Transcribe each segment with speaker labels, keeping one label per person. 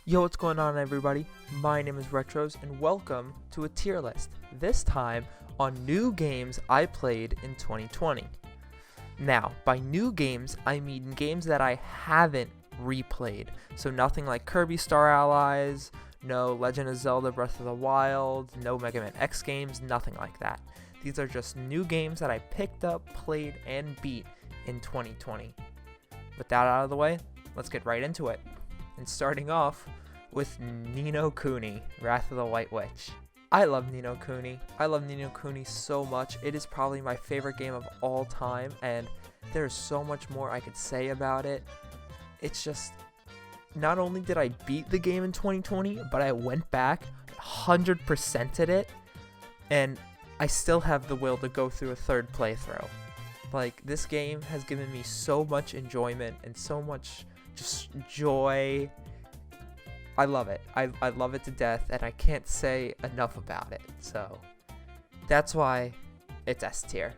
Speaker 1: Yo, what's going on, everybody? My name is Retros, and welcome to a tier list. This time on new games I played in 2020. Now, by new games, I mean games that I haven't replayed. So nothing like Kirby Star Allies, no Legend of Zelda Breath of the Wild, no Mega Man X games, nothing like that. These are just new games that I picked up, played, and beat in 2020. With that out of the way, let's get right into it. And starting off with Ni no Kuni, Wrath of the White Witch. I love Ni no Kuni. I love Ni no Kuni so much. It is probably my favorite game of all time, and there's so much more I could say about it. It's just, not only did I beat the game in 2020, but I went back, 100%ed it, and I still have the will to go through a third playthrough. Like, this game has given me so much enjoyment and so much just joy. I love it. I love it to death, and I can't say enough about it. So that's why it's S tier.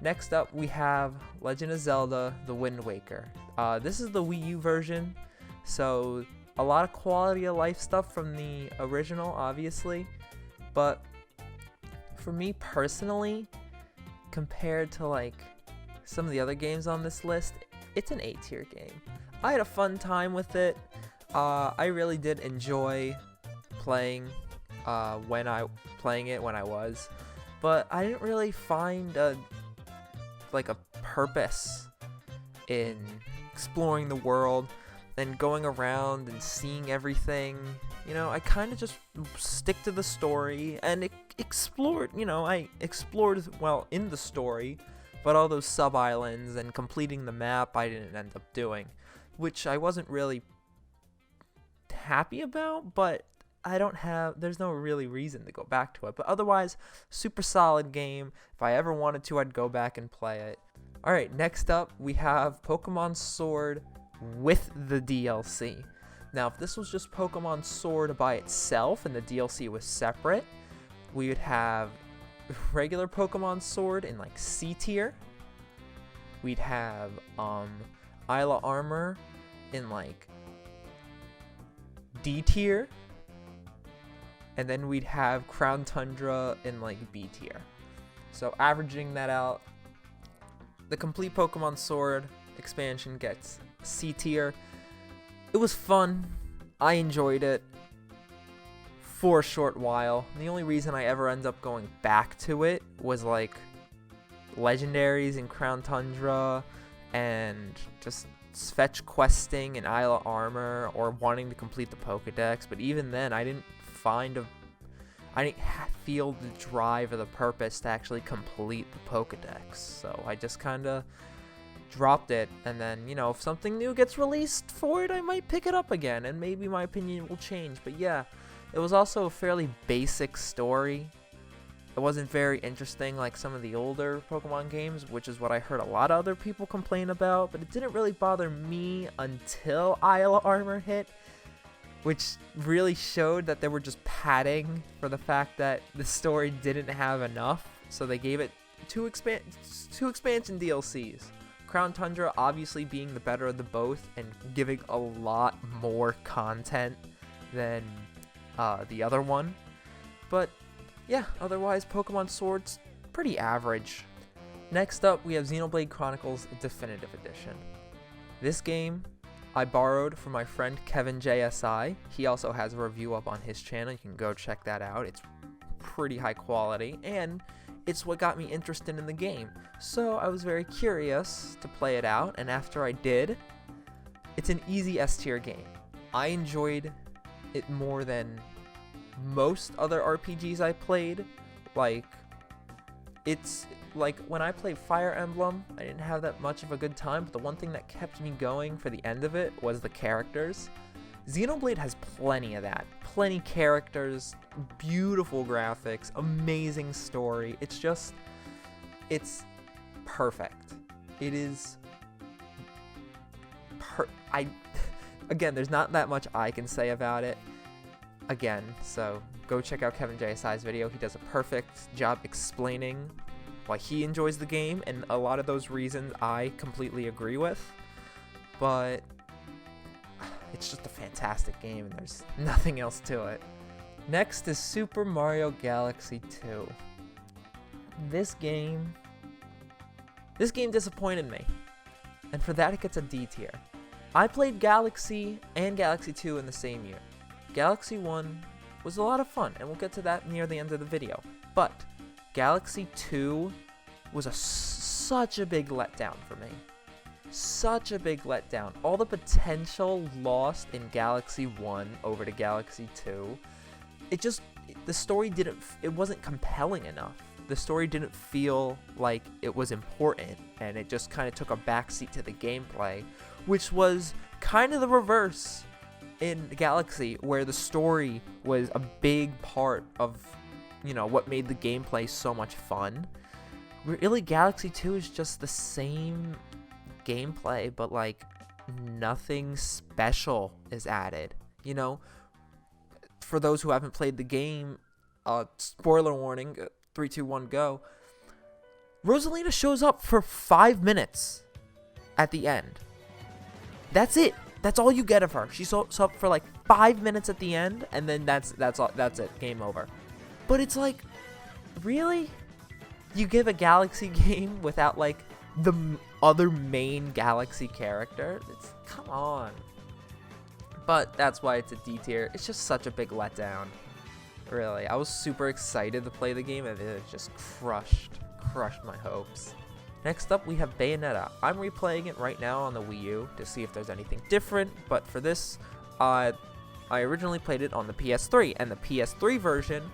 Speaker 1: Next up, we have Legend of Zelda: The Wind Waker. This is the Wii U version, so a lot of quality of life stuff from the original, obviously. But for me personally, compared to like some of the other games on this list, it's an A tier game. I had a fun time with it. I really did enjoy playing when I was, but I didn't really find a purpose in exploring the world and going around and seeing everything. You know, I kind of just stick to the story and explored. You know, I explored well in the story, but all those sub-islands and completing the map I didn't end up doing, which I wasn't really happy about, but there's no really reason to go back to it. But otherwise, super solid game. If I ever wanted to, I'd go back and play it. Alright, next up, we have Pokemon Sword with the DLC. Now, if this was just Pokemon Sword by itself and the DLC was separate, we would have regular Pokemon Sword in like C tier. We'd have Isla Armor in like D tier. And then we'd have Crown Tundra in like B tier. So averaging that out, the complete Pokemon Sword expansion gets C tier. It was fun. I enjoyed it for a short while. The only reason I ever ended up going back to it was like legendaries in Crown Tundra and just fetch questing in Isla Armor or wanting to complete the Pokedex. But even then, I didn't feel the drive or the purpose to actually complete the Pokedex. So I just kind of dropped it, and then, you know, if something new gets released for it, I might pick it up again, and maybe my opinion will change. But yeah, it was also a fairly basic story. It wasn't very interesting like some of the older Pokemon games, which is what I heard a lot of other people complain about, but it didn't really bother me until Isla Armor hit, which really showed that they were just padding for the fact that the story didn't have enough, so they gave it two expansion DLCs. Crown Tundra obviously being the better of the both and giving a lot more content than the other one. But yeah, otherwise Pokemon Sword's pretty average. Next up, we have Xenoblade Chronicles Definitive Edition. This game I borrowed from my friend Kevin JSI. He also has a review up on his channel. You can go check that out. It's pretty high quality, and it's what got me interested in the game. So I was very curious to play it out, and after I did, it's an easy S tier game. I enjoyed it more than most other RPGs I played. Like, it's like when I played Fire Emblem, I didn't have that much of a good time, but the one thing that kept me going for the end of it was the characters. Xenoblade has plenty of that. Plenty characters, beautiful graphics, amazing story. It's perfect. It is again, there's not that much I can say about it. Again, so go check out Kevin JSI's video. He does a perfect job explaining why he enjoys the game, and a lot of those reasons I completely agree with. But it's just a fantastic game, and there's nothing else to it. Next is Super Mario Galaxy 2. This game disappointed me, and for that it gets a D tier. I played Galaxy and Galaxy 2 in the same year. Galaxy 1 was a lot of fun, and we'll get to that near the end of the video. But Galaxy 2 was such a big letdown for me. Such a big letdown. All the potential lost in Galaxy 1 over to Galaxy 2. The story wasn't compelling enough. The story didn't feel like it was important, and it just kind of took a backseat to the gameplay, which was kind of the reverse in Galaxy, where the story was a big part of, what made the gameplay so much fun. Really, Galaxy 2 is just the same gameplay, but like nothing special is added. For those who haven't played the game, spoiler warning, 3, 2, 1, go. Rosalina shows up for 5 minutes at the end. That's it. That's all you get of her. She shows up for like 5 minutes at the end, and then that's it. Game over. But it's like, really? You give a Galaxy game without like the other main Galaxy character? Come on. But that's why it's a D tier. It's just such a big letdown. Really, I was super excited to play the game, and it just crushed my hopes. Next up, we have Bayonetta. I'm replaying it right now on the Wii U to see if there's anything different, but for this, I originally played it on the PS3, and the PS3 version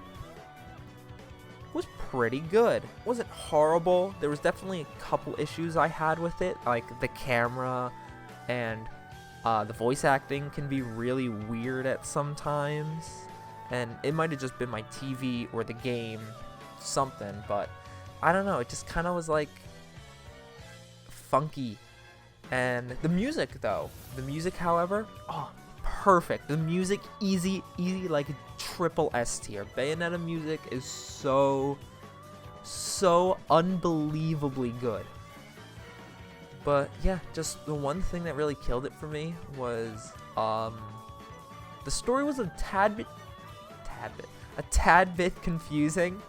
Speaker 1: was pretty good. It wasn't horrible. There was definitely a couple issues I had with it, like the camera and the voice acting can be really weird at sometimes. And it might have just been my TV or the game, something, but I don't know. It just kind of was like funky. And the music, however, perfect. The music, easy, like a triple S tier. Bayonetta music is so unbelievably good. But yeah, just the one thing that really killed it for me was the story was a tad bit confusing,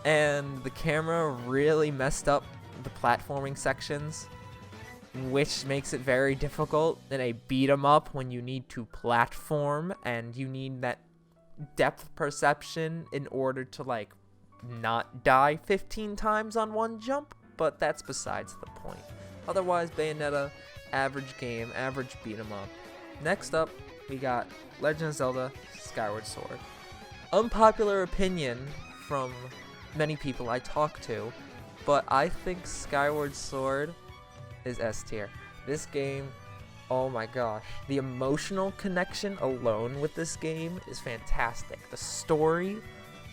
Speaker 1: and the camera really messed up the platforming sections, which makes it very difficult in a beat 'em up when you need to platform and you need that depth perception in order to like not die 15 times on one jump, but that's besides the point. Otherwise, Bayonetta, average game, average beat 'em up. Next up, we got Legend of Zelda Skyward Sword. Unpopular opinion from many people I talk to, but I think Skyward Sword is S tier. This game, oh my gosh, the emotional connection alone with this game is fantastic. The story,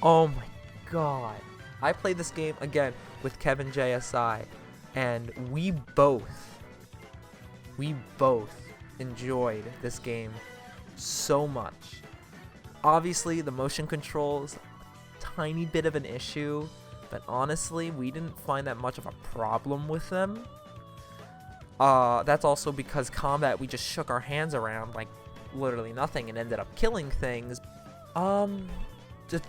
Speaker 1: oh my god. I played this game again with Kevin JSI, and we both enjoyed this game so much. Obviously, the motion controls, tiny bit of an issue, but honestly, we didn't find that much of a problem with them. That's also because combat, we just shook our hands around like literally nothing and ended up killing things. The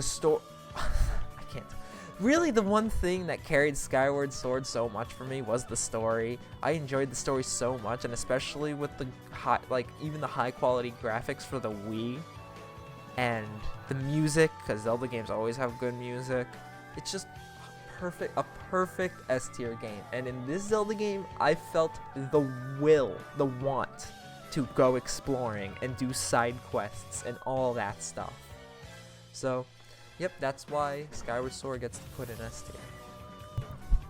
Speaker 1: story. I can't. Really, the one thing that carried Skyward Sword so much for me was the story. I enjoyed the story so much, and especially with the even the high quality graphics for the Wii, and the music, because Zelda games always have good music. It's just a perfect S tier game. And in this Zelda game, I felt the want to go exploring and do side quests and all that stuff. So, yep, that's why Skyward Sword gets put in S tier.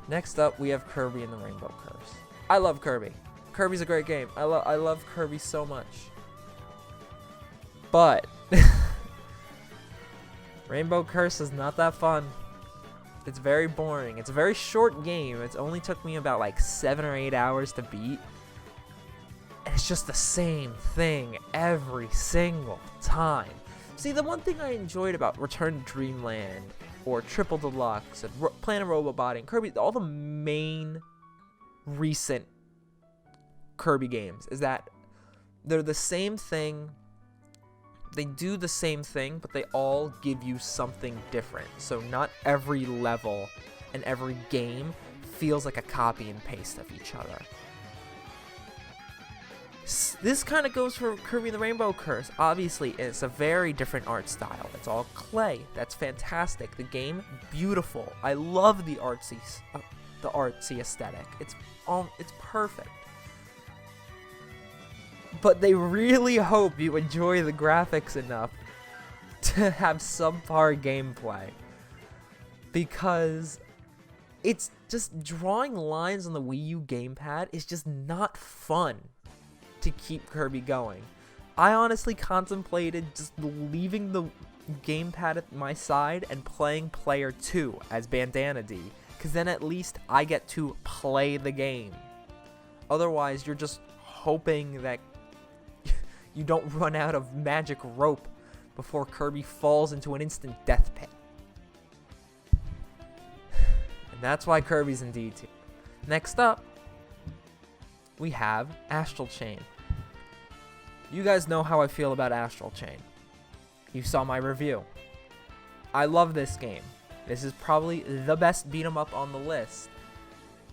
Speaker 1: Next up, we have Kirby and the Rainbow Curse. I love Kirby. Kirby's a great game. I love Kirby so much. But Rainbow Curse is not that fun. It's very boring. It's a very short game. It's only took me about like 7 or 8 hours to beat. And it's just the same thing every single time. See, the one thing I enjoyed about Return to Dreamland or Triple Deluxe and Planet Robobot and Kirby, all the main recent Kirby games is that they're the same thing. They do the same thing, but they all give you something different. So not every level and every game feels like a copy and paste of each other. This kind of goes for Kirby and the Rainbow Curse. Obviously, it's a very different art style. It's all clay. That's fantastic. The game, beautiful. I love the artsy aesthetic. It's perfect. But they really hope you enjoy the graphics enough to have subpar gameplay, because it's just drawing lines on the Wii U gamepad is just not fun to keep Kirby going. I honestly contemplated just leaving the gamepad at my side and playing Player 2 as Bandana D, because then at least I get to play the game. Otherwise, you're just hoping that you don't run out of magic rope before Kirby falls into an instant death pit. And that's why Kirby's in D tier. Next up, we have Astral Chain. You guys know how I feel about Astral Chain. You saw my review. I love this game. This is probably the best beat 'em up on the list.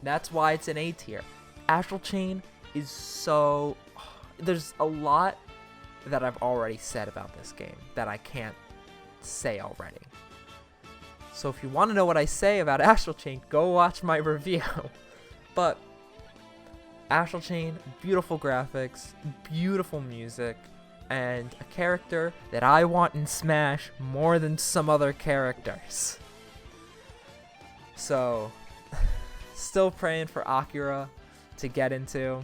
Speaker 1: That's why it's an A tier. Astral Chain is so... There's a lot that I've already said about this game that I can't say already. So if you want to know what I say about Astral Chain, go watch my review. But Astral Chain, beautiful graphics, beautiful music, and a character that I want in Smash more than some other characters. So, still praying for Akira to get into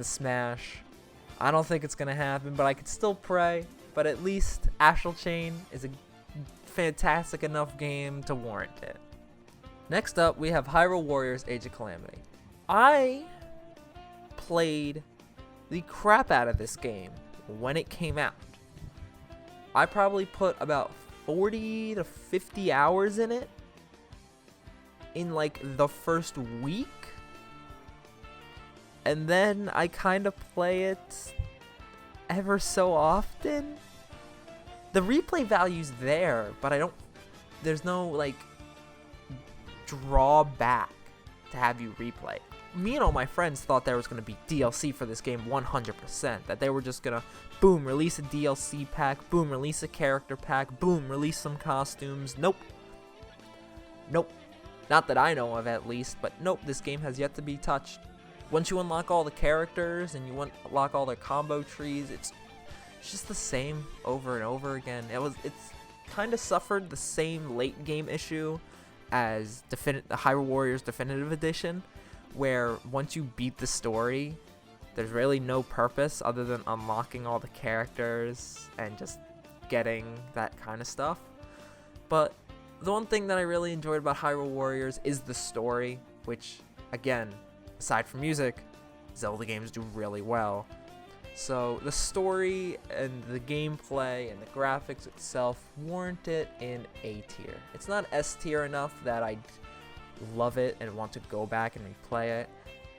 Speaker 1: Smash. I don't think it's gonna happen, but I could still pray. But at least Astral Chain is a fantastic enough game to warrant it. Next up, we have Hyrule Warriors Age of Calamity. I played the crap out of this game when it came out. I probably put about 40 to 50 hours in it in like the first week. And then I kind of play it ever so often. The replay value's there, but there's no like drawback to have you replay. Me and all my friends thought there was going to be DLC for this game 100%. That they were just going to, boom, release a DLC pack, boom, release a character pack, boom, release some costumes. Nope. Nope. Not that I know of, at least, but nope, this game has yet to be touched. Once you unlock all the characters and you unlock all their combo trees, it's just the same over and over again. It's kind of suffered the same late game issue as the Hyrule Warriors Definitive Edition, where once you beat the story, there's really no purpose other than unlocking all the characters and just getting that kind of stuff. But the one thing that I really enjoyed about Hyrule Warriors is the story, which, again, aside from music, Zelda games do really well. So the story and the gameplay and the graphics itself warrant it in A tier. It's not S tier enough that I love it and want to go back and replay it,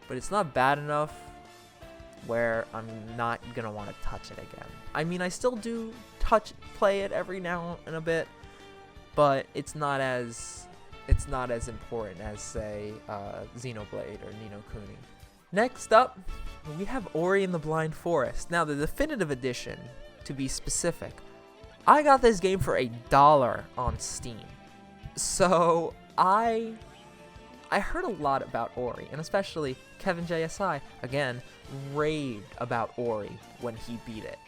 Speaker 1: but it's not bad enough where I'm not gonna want to touch it again. I mean, I still do play it every now and a bit, but it's not as important as, say, Xenoblade or Ni no Kuni. Next up, we have Ori and the Blind Forest. Now, the Definitive Edition, to be specific, I got this game for $1 on Steam. So I heard a lot about Ori, and especially Kevin JSI, again, raved about Ori when he beat it.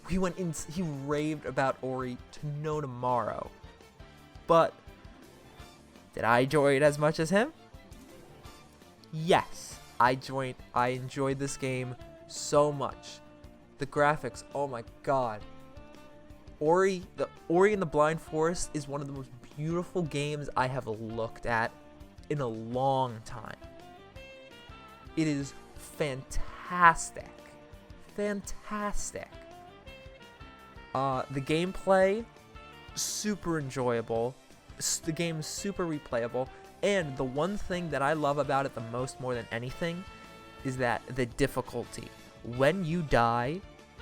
Speaker 1: He raved about Ori to no tomorrow. But did I enjoy it as much as him? Yes, I enjoyed this game so much. The graphics, oh my god. Ori and the Blind Forest is one of the most beautiful games I have looked at in a long time. It is fantastic. Fantastic. The gameplay, super enjoyable. The game is super replayable. And the one thing that I love about it the most more than anything is that the difficulty. When you die,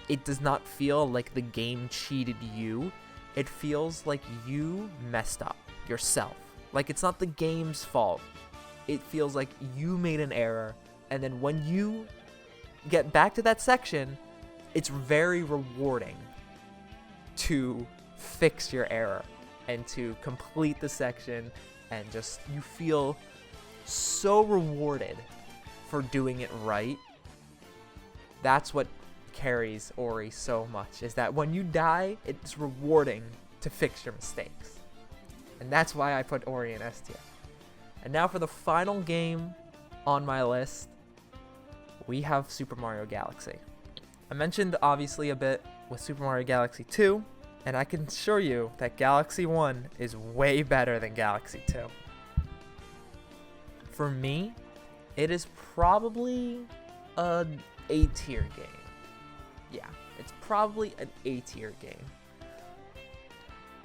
Speaker 1: it does not feel like the game cheated you. It feels like you messed up yourself. Like it's not the game's fault. It feels like you made an error, and then when you get back to that section, it's very rewarding to fix your error and to complete the section, and just you feel so rewarded for doing it right. That's what carries Ori so much, is that when you die, it's rewarding to fix your mistakes. And that's why I put Ori in S tier. And now for the final game on my list, we have Super Mario Galaxy. I mentioned obviously a bit with Super Mario Galaxy 2, and I can assure you that Galaxy 1 is way better than Galaxy 2. For me, it is probably an A tier game. Yeah, it's probably an A tier game.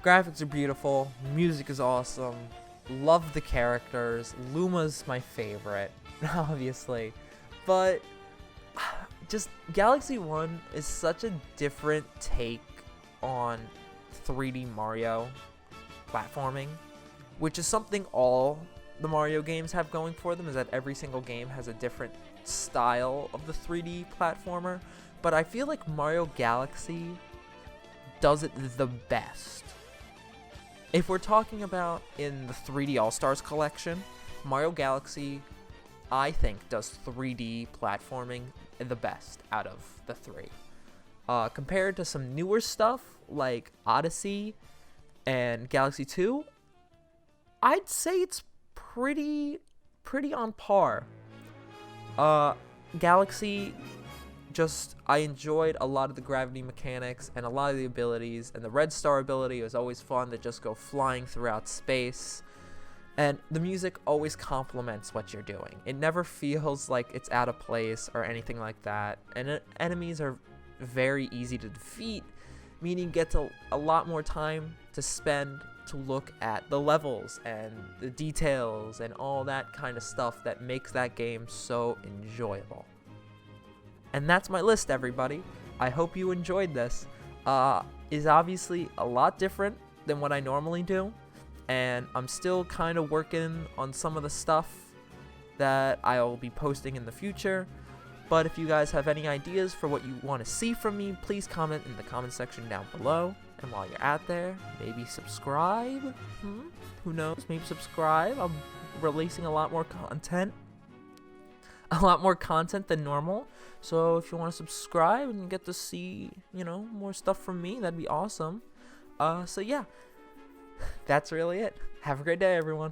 Speaker 1: Graphics are beautiful, music is awesome, love the characters, Luma's my favorite, obviously, but just Galaxy 1 is such a different take on 3D Mario platforming, which is something all the Mario games have going for them, is that every single game has a different style of the 3D platformer, but I feel like Mario Galaxy does it the best. If we're talking about in the 3D All-Stars collection, Mario Galaxy, I think, does 3D platforming the best out of the three. Compared to some newer stuff like Odyssey and Galaxy 2, I'd say it's pretty on par. Galaxy, I enjoyed a lot of the gravity mechanics and a lot of the abilities, and the Red Star ability was always fun to just go flying throughout space, and the music always complements what you're doing. It never feels like it's out of place or anything like that, and enemies are very easy to defeat, meaning you get a lot more time to spend to look at the levels and the details and all that kind of stuff that makes that game so enjoyable. And that's my list, everybody. I hope you enjoyed this. Is obviously a lot different than what I normally do, and I'm still kind of working on some of the stuff that I'll be posting in the future. But if you guys have any ideas for what you want to see from me, please comment in the comment section down below. And while you're out there, maybe subscribe. Who knows? Maybe subscribe. I'm releasing a lot more content. A lot more content than normal. So if you want to subscribe and get to see, more stuff from me, that'd be awesome. So yeah, that's really it. Have a great day, everyone.